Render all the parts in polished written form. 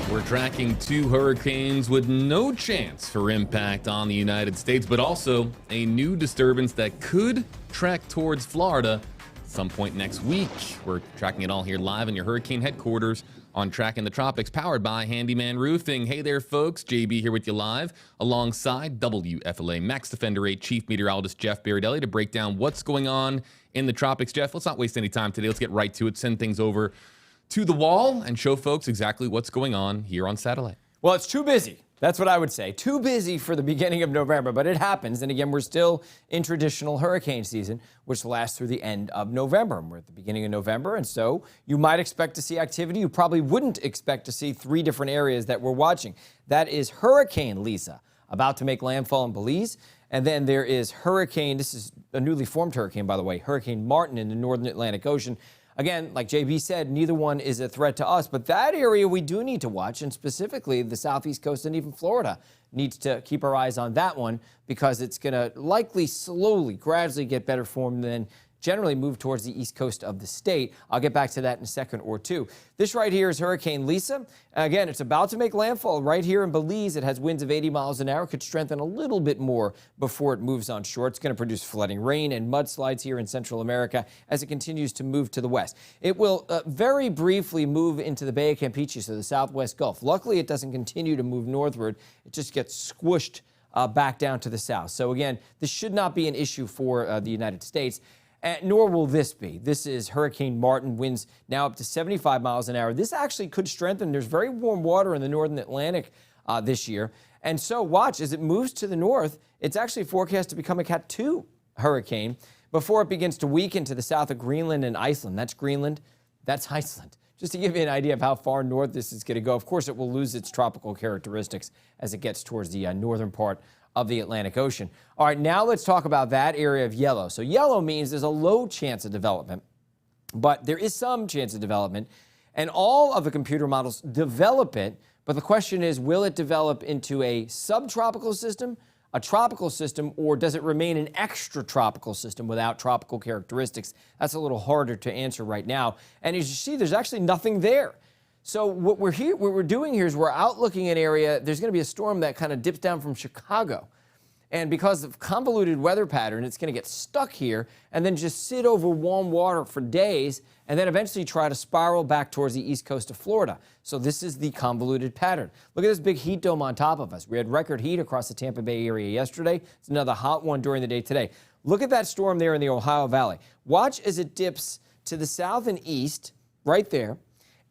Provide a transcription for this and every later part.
We're tracking two hurricanes with no chance for impact on the United States, but also a new disturbance that could trek towards Florida some point next week. We're tracking it all here live in your hurricane headquarters on Tracking the Tropics, powered by Handyman Roofing. Hey there, folks. JB here with you live alongside WFLA Max Defender 8 Chief Meteorologist Jeff Berardelli to break down what's going on in the tropics. Jeff, let's not waste any time today. Let's get right to it. Send things over to the wall and show folks exactly what's going on here on satellite. Well, it's too busy. That's what I would say. Too busy for the beginning of November, but it happens. And again, we're still in traditional hurricane season, which lasts through the end of November. And we're at the beginning of November, and so you might expect to see activity. You probably wouldn't expect to see three different areas that we're watching. That is Hurricane Lisa, about to make landfall in Belize. And then there is Hurricane, this is a newly formed hurricane, by the way, Hurricane Martin in the northern Atlantic Ocean. Again, like JB said, neither one is a threat to us, but that area we do need to watch, and specifically the southeast coast and even Florida needs to keep our eyes on that one because it's going to likely slowly, gradually get better form than generally move towards the east coast of the state. I'll get back to that in a second or two. This right here is Hurricane Lisa. Again, it's about to make landfall right here in Belize. It has winds of 80 miles an hour, could strengthen a little bit more before it moves on shore. It's going to produce flooding, rain, and mudslides here in Central America as it continues to move to the west. It will very briefly move into the Bay of Campeche, so the southwest Gulf. Luckily, it doesn't continue to move northward. It just gets squished back down to the south. So again, this should not be an issue for the United States. Nor will this be. This is Hurricane Martin, winds now up to 75 miles an hour. This actually could strengthen. There's very warm water in the northern Atlantic this year. And so watch, as it moves to the north, it's actually forecast to become a Cat 2 hurricane before it begins to weaken to the south of Greenland and Iceland. That's Greenland, that's Iceland. Just to give you an idea of how far north this is going to go. Of course, it will lose its tropical characteristics as it gets towards the northern part of the Atlantic Ocean. All right, now let's talk about that area of yellow. So yellow means there's a low chance of development, but there is some chance of development, and all of the computer models develop it, but the question is, will it develop into a subtropical system, a tropical system, or does it remain an extratropical system without tropical characteristics? That's a little harder to answer right now. And as you see, there's actually nothing there. So what we're doing here is we're out looking at an area. There's going to be a storm that kind of dips down from Chicago. And because of convoluted weather pattern, it's going to get stuck here and then just sit over warm water for days and then eventually try to spiral back towards the east coast of Florida. So this is the convoluted pattern. Look at this big heat dome on top of us. We had record heat across the Tampa Bay area yesterday. It's another hot one during the day today. Look at that storm there in the Ohio Valley. Watch as it dips to the south and east right there.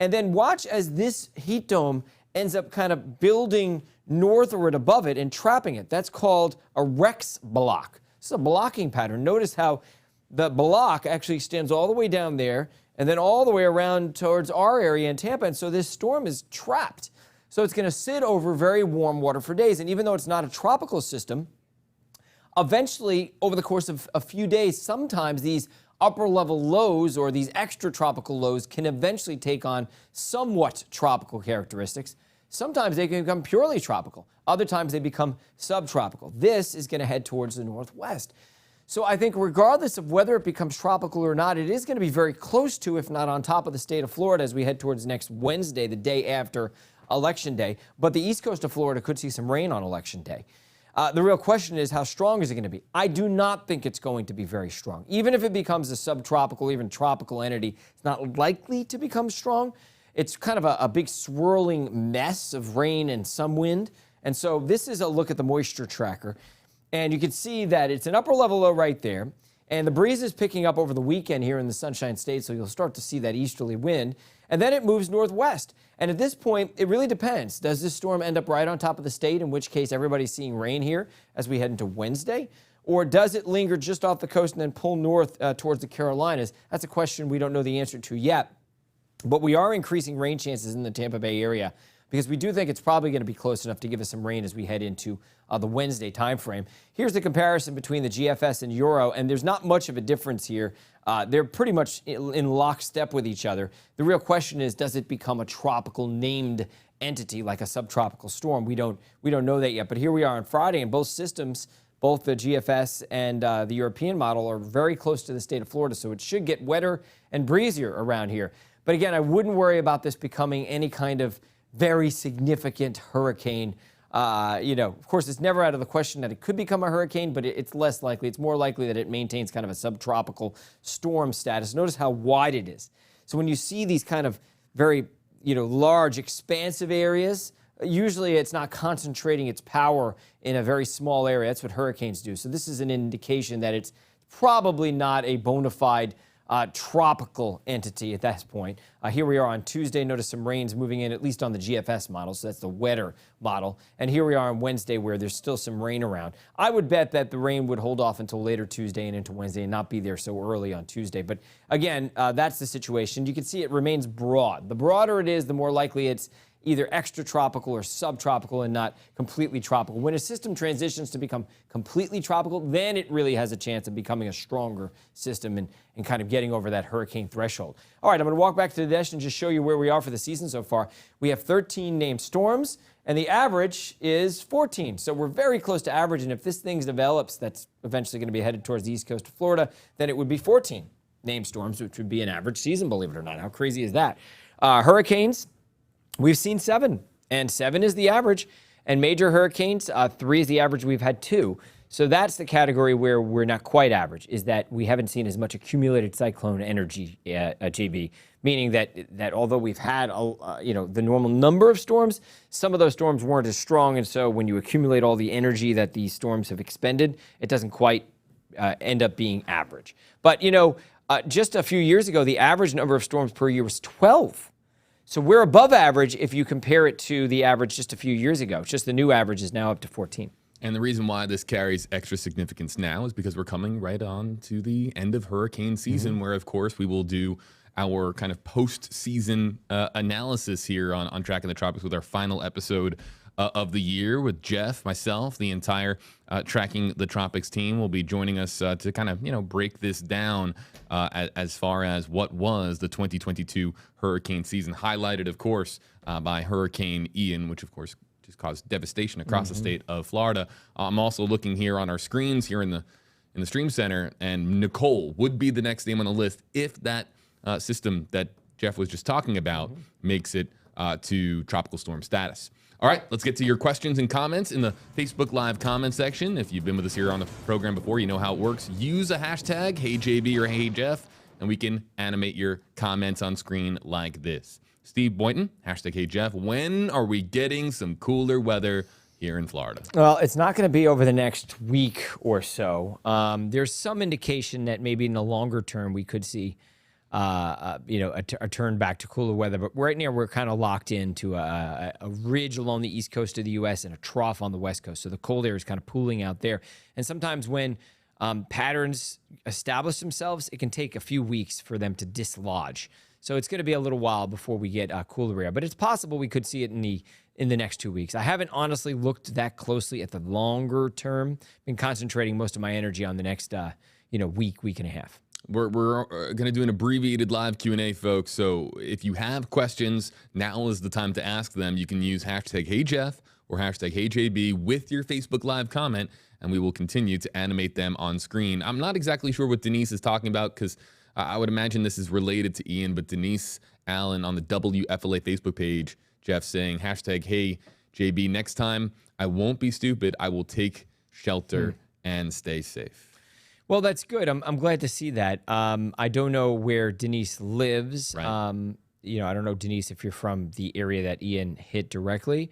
And then watch as this heat dome ends up kind of building northward above it and trapping it. That's called a Rex block. This is a blocking pattern. Notice how the block actually extends all the way down there and then all the way around towards our area in Tampa. And so this storm is trapped. So it's going to sit over very warm water for days. And even though it's not a tropical system, eventually, over the course of a few days, sometimes these upper level lows or these extratropical lows can eventually take on somewhat tropical characteristics. Sometimes they can become purely tropical. Other times they become subtropical. This is going to head towards the northwest. So I think regardless of whether it becomes tropical or not, it is going to be very close to, if not on top of the state of Florida as we head towards next Wednesday, the day after Election Day. But the east coast of Florida could see some rain on Election Day. The real question is, how strong is it going to be? I do not think it's going to be very strong. Even if it becomes a subtropical, even tropical entity, it's not likely to become strong. It's kind of a big swirling mess of rain and some wind. And so this is a look at the moisture tracker. And you can see that it's an upper level low right there. And the breeze is picking up over the weekend here in the Sunshine State, so you'll start to see that easterly wind. And then it moves northwest. And at this point, it really depends. Does this storm end up right on top of the state, in which case everybody's seeing rain here as we head into Wednesday? Or does it linger just off the coast and then pull north towards the Carolinas? That's a question we don't know the answer to yet. But we are increasing rain chances in the Tampa Bay area because we do think it's probably going to be close enough to give us some rain as we head into the Wednesday timeframe. Here's the comparison between the GFS and Euro, and there's not much of a difference here. They're pretty much in lockstep with each other. The real question is, does it become a tropical named entity like a subtropical storm? We don't know that yet. But here we are on Friday, and both systems, both the GFS and the European model, are very close to the state of Florida, so it should get wetter and breezier around here. But again, I wouldn't worry about this becoming any kind of very significant hurricane. Of course, it's never out of the question that it could become a hurricane, but it's less likely. It's more likely that it maintains kind of a subtropical storm status. Notice how wide it is. So when you see these kind of very, large, expansive areas, usually it's not concentrating its power in a very small area. That's what hurricanes do. So this is an indication that it's probably not a bona fide tropical entity at that point. Here we are on Tuesday. Notice some rains moving in, at least on the GFS model, so that's the wetter model. And here we are on Wednesday where there's still some rain around. I would bet that the rain would hold off until later Tuesday and into Wednesday and not be there so early on Tuesday. But again, that's the situation. You can see it remains broad. The broader it is, the more likely it's either extratropical or subtropical and not completely tropical. When a system transitions to become completely tropical, then it really has a chance of becoming a stronger system and kind of getting over that hurricane threshold. All right, I'm going to walk back to the desk and just show you where we are for the season so far. We have 13 named storms, and the average is 14. So we're very close to average, and if this thing develops, that's eventually going to be headed towards the east coast of Florida, then it would be 14 named storms, which would be an average season, believe it or not. How crazy is that? Hurricanes. We've seen 7, and 7 is the average. And major hurricanes, 3 is the average. We've had 2. So that's the category where we're not quite average, is that we haven't seen as much accumulated cyclone energy, JB, meaning that although we've had the normal number of storms, some of those storms weren't as strong. And so when you accumulate all the energy that these storms have expended, it doesn't quite end up being average. But, just a few years ago, the average number of storms per year was 12. So we're above average if you compare it to the average just a few years ago. It's just the new average is now up to 14. And the reason why this carries extra significance now is because we're coming right on to the end of hurricane season, where, of course, we will do our kind of post-season analysis here on Tracking the Tropics with our final episode of the year with Jeff, myself, the entire Tracking the Tropics team will be joining us to kind of, break this down as far as what was the 2022 hurricane season, highlighted, of course, by Hurricane Ian, which, of course, just caused devastation across the state of Florida. I'm also looking here on our screens here in the Stream Center, and Nicole would be the next name on the list if that system that Jeff was just talking about makes it to tropical storm status. All right, let's get to your questions and comments in the Facebook Live comment section. If you've been with us here on the program before, you know how it works. Use a hashtag, HeyJB or HeyJeff, and we can animate your comments on screen like this. Steve Boynton, hashtag HeyJeff. When are we getting some cooler weather here in Florida? Well, it's not going to be over the next week or so. There's some indication that maybe in the longer term we could see a turn back to cooler weather. But right now we're kind of locked into a ridge along the east coast of the U.S. and a trough on the west coast. So the cold air is kind of pooling out there. And sometimes when patterns establish themselves, it can take a few weeks for them to dislodge. So it's going to be a little while before we get cooler air. But it's possible we could see it in the next 2 weeks. I haven't honestly looked that closely at the longer term. Been concentrating most of my energy on the next week and a half. We're going to do an abbreviated live Q&A, folks. So if you have questions, now is the time to ask them. You can use hashtag HeyJeff or hashtag HeyJB with your Facebook Live comment, and we will continue to animate them on screen. I'm not exactly sure what Denise is talking about because I would imagine this is related to Ian, but Denise Allen on the WFLA Facebook page, Jeff saying, hashtag HeyJB, next time I won't be stupid. I will take shelter and stay safe. Well, that's good. I'm glad to see that. I don't know where Denise lives. Right. I don't know, Denise, if you're from the area that Ian hit directly.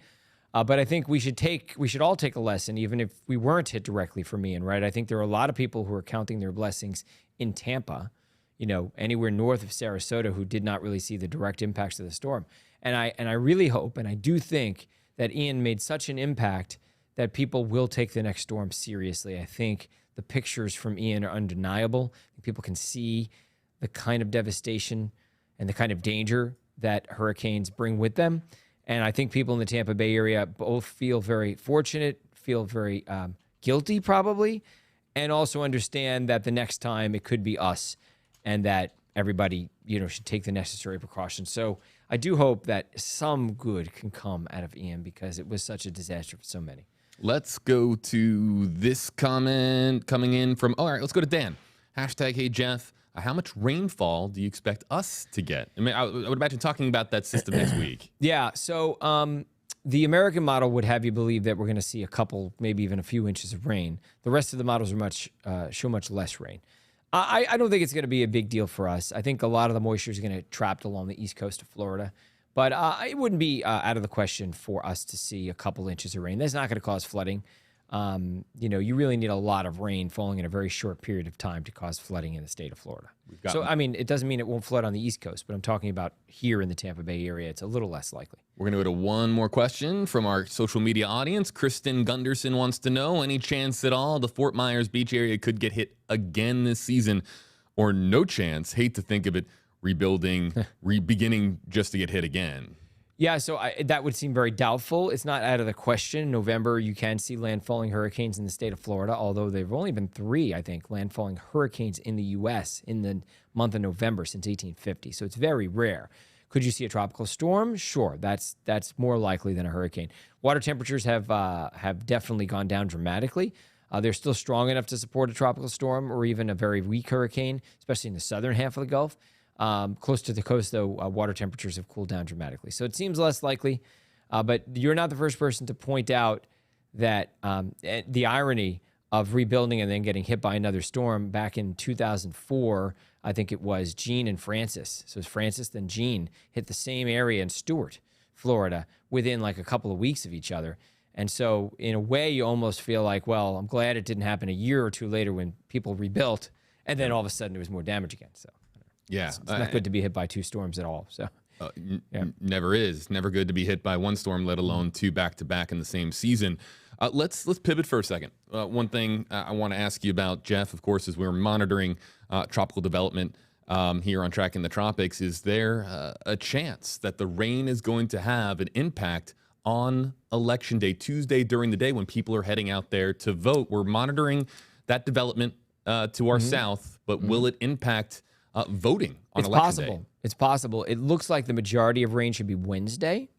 But I think we should all take a lesson, even if we weren't hit directly from Ian, right? I think there are a lot of people who are counting their blessings in Tampa, anywhere north of Sarasota, who did not really see the direct impacts of the storm. And I really hope, and I do think that Ian made such an impact that people will take the next storm seriously. I think the pictures from Ian are undeniable. People can see the kind of devastation and the kind of danger that hurricanes bring with them. And I think people in the Tampa Bay area both feel very fortunate, feel very guilty probably, and also understand that the next time it could be us and that everybody, should take the necessary precautions. So I do hope that some good can come out of Ian because it was such a disaster for so many. Let's go to this comment coming in from, all right, let's go to Dan. Hashtag HeyJeff. how much rainfall do you expect us to get? I mean, I would imagine talking about that system next week. Yeah, so the American model would have you believe that we're going to see a couple, maybe even a few inches of rain. The rest of the models are show much less rain. I don't think it's going to be a big deal for us. I think a lot of the moisture is going to get trapped along the east coast of Florida. But it wouldn't be out of the question for us to see a couple inches of rain. That's not going to cause flooding. You really need a lot of rain falling in a very short period of time to cause flooding in the state of Florida. So, I mean, it doesn't mean it won't flood on the East Coast, but I'm talking about here in the Tampa Bay area. It's a little less likely. We're going to go to one more question from our social media audience. Kristen Gunderson wants to know, any chance at all the Fort Myers Beach area could get hit again this season, or no chance? Hate to think of it rebuilding, beginning just to get hit again. Yeah, so that would seem very doubtful. It's not out of the question. In November, you can see landfalling hurricanes in the state of Florida, although there have only been 3, I think, landfalling hurricanes in the U.S. in the month of November since 1850. So it's very rare. Could you see a tropical storm? Sure, that's more likely than a hurricane. Water temperatures have definitely gone down dramatically. They're still strong enough to support a tropical storm or even a very weak hurricane, especially in the southern half of the Gulf. Close to the coast, though, water temperatures have cooled down dramatically. So it seems less likely, but you're not the first person to point out that the irony of rebuilding and then getting hit by another storm. Back in 2004, I think it was Jean and Francis. So it's Francis, then Jean, hit the same area in Stuart, Florida, within like a couple of weeks of each other. And so in a way, you almost feel like, well, I'm glad it didn't happen a year or two later when people rebuilt, and then all of a sudden there was more damage again. So. Yeah, it's not good to be hit by 2 storms at all. So, never is. Never good to be hit by 1 storm, let alone 2 back-to-back in the same season. Let's pivot for a second. One thing I want to ask you about, Jeff, of course, is we're monitoring tropical development here on Tracking the Tropics. Is there a chance that the rain is going to have an impact on Election Day, Tuesday during the day when people are heading out there to vote? We're monitoring that development to our south, but will it impact voting on Election Day? It's possible. It looks like the majority of rain should be Wednesday,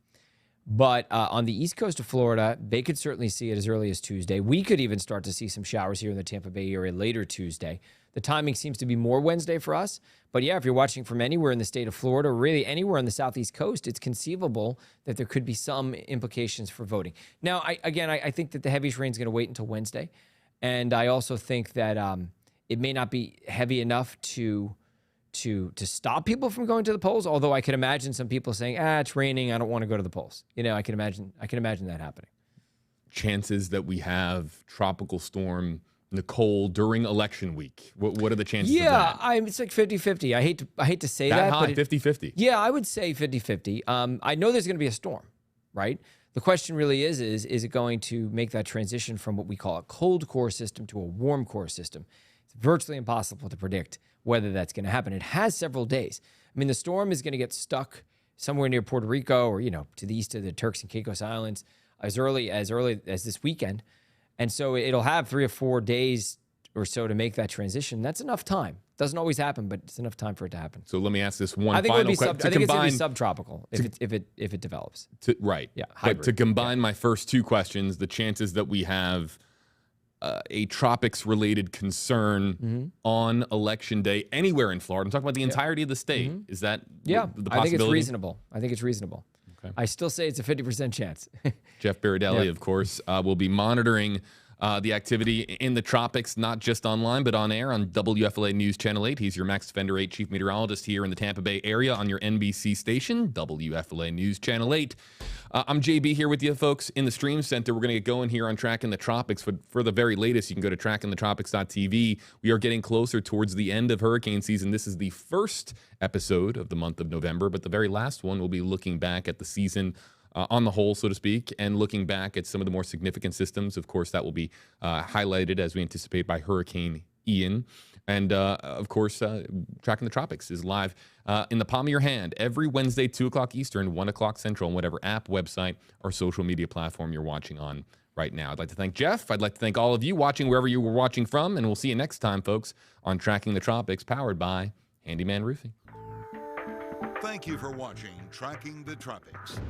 but on the east coast of Florida, they could certainly see it as early as Tuesday. We could even start to see some showers here in the Tampa Bay area later Tuesday. The timing seems to be more Wednesday for us, but yeah, if you're watching from anywhere in the state of Florida, or really anywhere on the southeast coast, it's conceivable that there could be some implications for voting. Now, I think that the heaviest rain is going to wait until Wednesday, and I also think that it may not be heavy enough to stop people from going to the polls. Although I can imagine some people saying, it's raining, I don't want to go to the polls. I can imagine that happening. Chances that we have tropical storm Nicole during election week. What are the chances of that? Yeah, it's like 50-50. I hate to say that. That high, 50-50. Yeah, I would say 50-50. I know there's going to be a storm, right? The question really is it going to make that transition from what we call a cold core system to a warm core system? It's virtually impossible to predict whether that's going to happen. It has several days. I mean, the storm is going to get stuck somewhere near Puerto Rico or, to the east of the Turks and Caicos Islands as early as this weekend. And so it'll have 3 or 4 days or so to make that transition. That's enough time. Doesn't always happen, but it's enough time for it to happen. So let me ask this one final question. I think it's going to be subtropical if it develops. Right. Yeah. Hybrid. But to combine my first 2 questions, the chances that we have a tropics-related concern on Election Day anywhere in Florida. I'm talking about the entirety of the state. Is that the possibility? I think it's reasonable. Okay. I still say it's a 50% chance. Jeff Baradelli, of course, will be monitoring the activity in the tropics, not just online, but on air on WFLA News Channel 8. He's your Max Defender 8 chief meteorologist here in the Tampa Bay area on your NBC station, WFLA News Channel 8. I'm JB here with you, folks, in the Stream Center. We're going to get going here on Tracking the Tropics. For the very latest, you can go to trackingthetropics.tv. We are getting closer towards the end of hurricane season. This is the first episode of the month of November, but the very last one will be looking back at the season on the whole, so to speak, and looking back at some of the more significant systems. Of course, that will be highlighted as we anticipate by Hurricane Ian. And, of course, Tracking the Tropics is live in the palm of your hand every Wednesday, 2 o'clock Eastern, 1 o'clock Central, on whatever app, website, or social media platform you're watching on right now. I'd like to thank Jeff. I'd like to thank all of you watching wherever you were watching from, and we'll see you next time, folks, on Tracking the Tropics, powered by Handyman Roofing. Thank you for watching Tracking the Tropics.